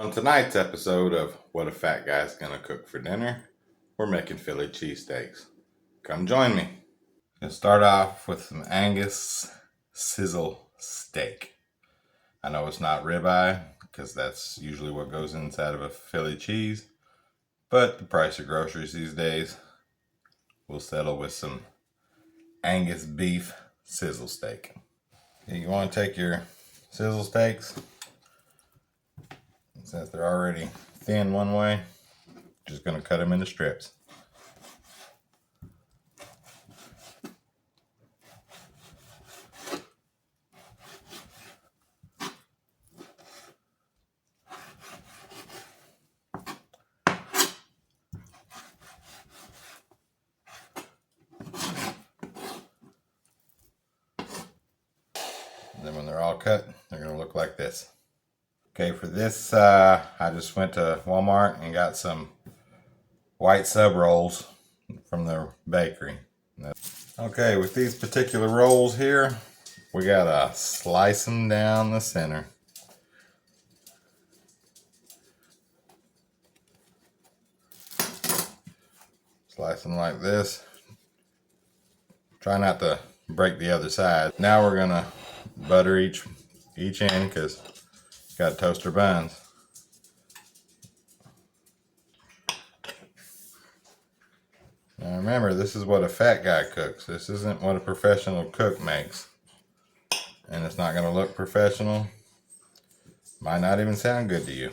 On tonight's episode of What a Fat Guy's Gonna Cook for Dinner, we're making Philly cheesesteaks. Come join me. Gonna start off with some Angus sizzle steak. I know it's not ribeye because that's usually what goes inside of a Philly cheese, but the price of groceries these days, we'll settle with some Angus beef sizzle steak. You want to take your sizzle steaks, since they're already thin one way, just going to cut them into strips. And then when they're all cut, they're going to look like this. Okay, for this, I just went to Walmart and got some white sub rolls from the bakery. Okay, with these particular rolls here, we gotta slice them down the center. Slice them like this. Try not to break the other side. Now we're gonna butter each end because got toaster buns. Now remember, this is what a fat guy cooks. This isn't what a professional cook makes. And it's not gonna look professional. Might not even sound good to you.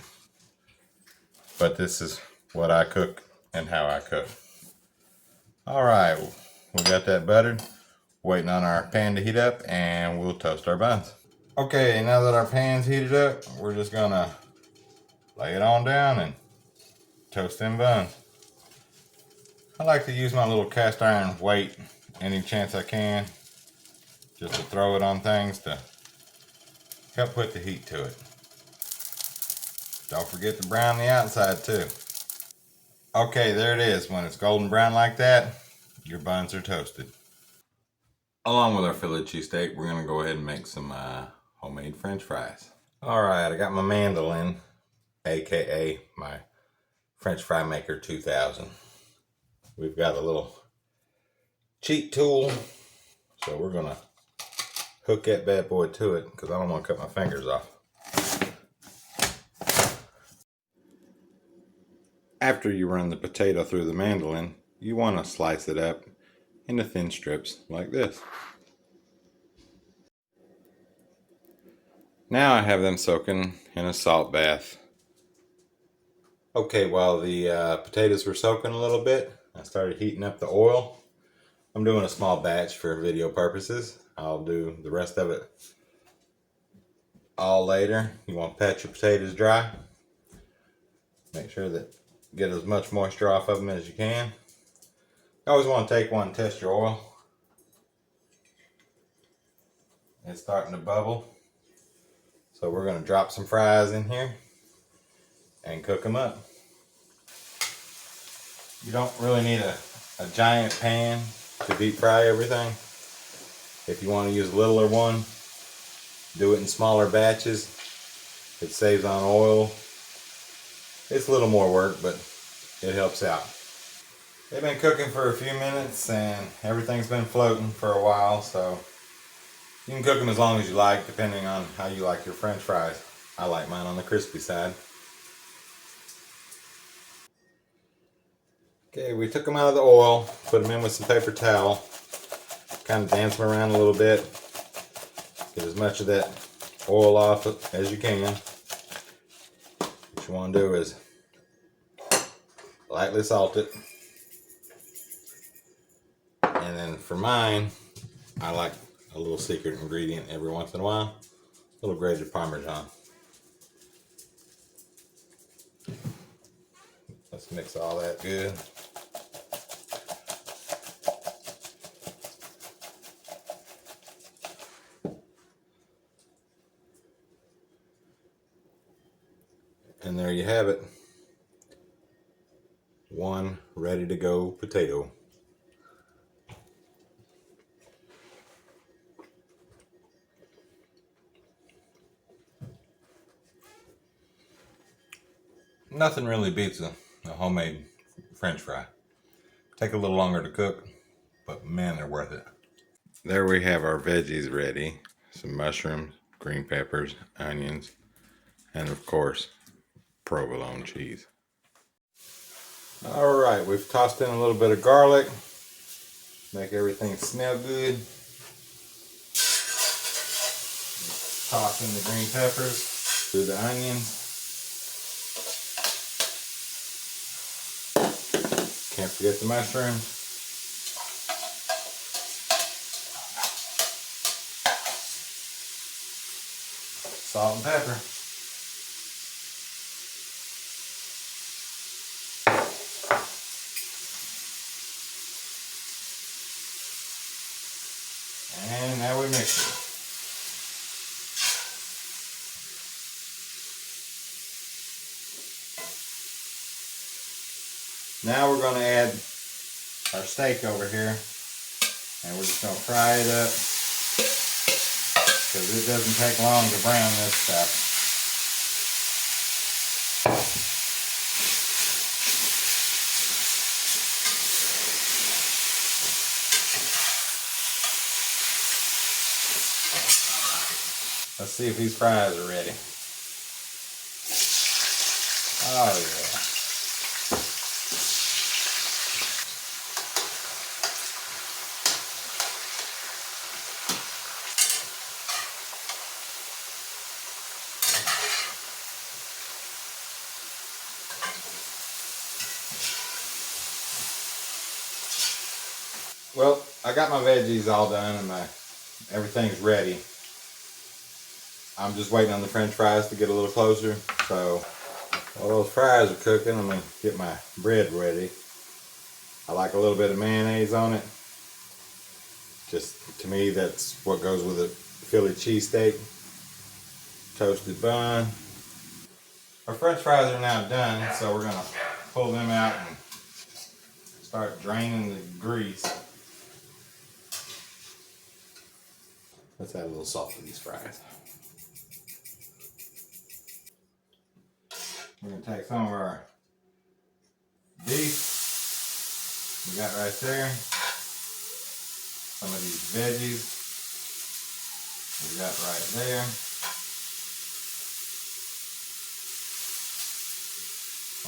But this is what I cook and how I cook. All right, we got that buttered. Waiting on our pan to heat up and we'll toast our buns. Okay, now that our pan's heated up, we're just gonna lay it on down and toast them buns. I like to use my little cast iron weight any chance I can, just to throw it on things to help put the heat to it. Don't forget to brown the outside too. Okay, there it is. When it's golden brown like that, your buns are toasted. Along with our Philly cheesesteak, we're gonna go ahead and make some homemade French fries. All right, I got my mandolin, aka my French fry maker 2000. We've got a little cheat tool, so we're gonna hook that bad boy to it because I don't want to cut my fingers off. After you run the potato through the mandolin, you want to slice it up into thin strips like this. Now I have them soaking in a salt bath. Okay, while the potatoes were soaking a little bit, I started heating up the oil. I'm doing a small batch for video purposes. I'll do the rest of it all later. You want to pat your potatoes dry. Make sure that you get as much moisture off of them as you can. You always want to take one and test your oil. It's starting to bubble. So we're going to drop some fries in here and cook them up. You don't really need a giant pan to deep fry everything. If you want to use a littler one, do it in smaller batches. It saves on oil. It's a little more work, but it helps out. They've been cooking for a few minutes and everything's been floating for a while, so you can cook them as long as you like, depending on how you like your French fries. I like mine on the crispy side. Okay, we took them out of the oil, put them in with some paper towel, kind of dance them around a little bit, get as much of that oil off as you can. What you want to do is lightly salt it. And then for mine, I like a little secret ingredient every once in a while, a little grated Parmesan. Let's mix all that good. And there you have it. One ready to go potato. Nothing really beats a homemade French fry. Take a little longer to cook, but man, they're worth it. There we have our veggies ready. Some mushrooms, green peppers, onions, and of course, provolone cheese. All right, we've tossed in a little bit of garlic. Make everything smell good. Toss in the green peppers, do the onions. Can't forget the mushrooms. Salt and pepper. And now we mix it. Now we're going to add our steak over here, and we're just going to fry it up because it doesn't take long to brown this stuff. Let's see if these fries are ready. Oh yeah. Well, I got my veggies all done and everything's ready. I'm just waiting on the French fries to get a little closer. So while those fries are cooking, I'm gonna get my bread ready. I like a little bit of mayonnaise on it. Just to me, that's what goes with a Philly cheesesteak. Toasted bun. Our French fries are now done, so we're gonna pull them out and start draining the grease. Let's add a little salt to these fries. We're going to take some of our beef we got right there, some of these veggies we got right there.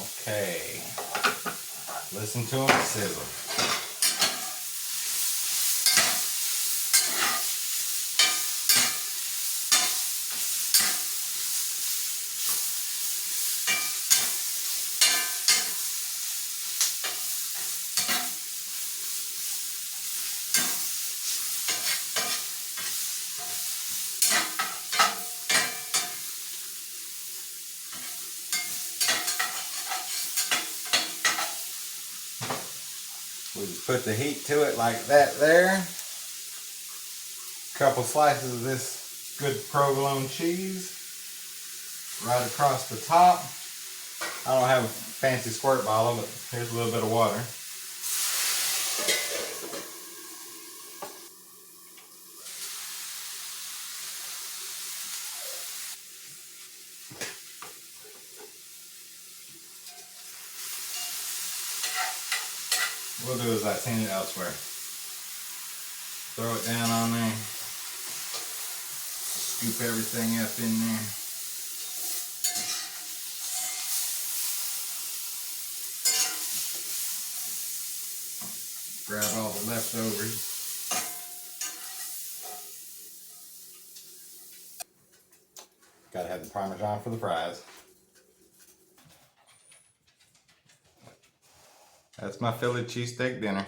Okay, listen to them sizzle. We just put the heat to it like that there. A couple slices of this good provolone cheese right across the top. I don't have a fancy squirt bottle, but here's a little bit of water. What we'll do is I've seen it elsewhere. Throw it down on there. Scoop everything up in there. Grab all the leftovers. Gotta have the Parmesan for the fries. That's my Philly cheesesteak dinner.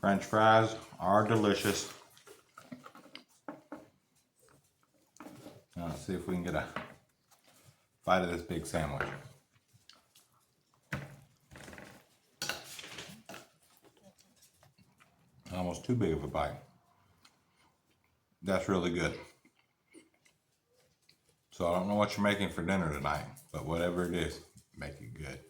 French fries are delicious. Now let's see if we can get a bite of this big sandwich. Almost too big of a bite. That's really good. So I don't know what you're making for dinner tonight, but whatever it is, make it good.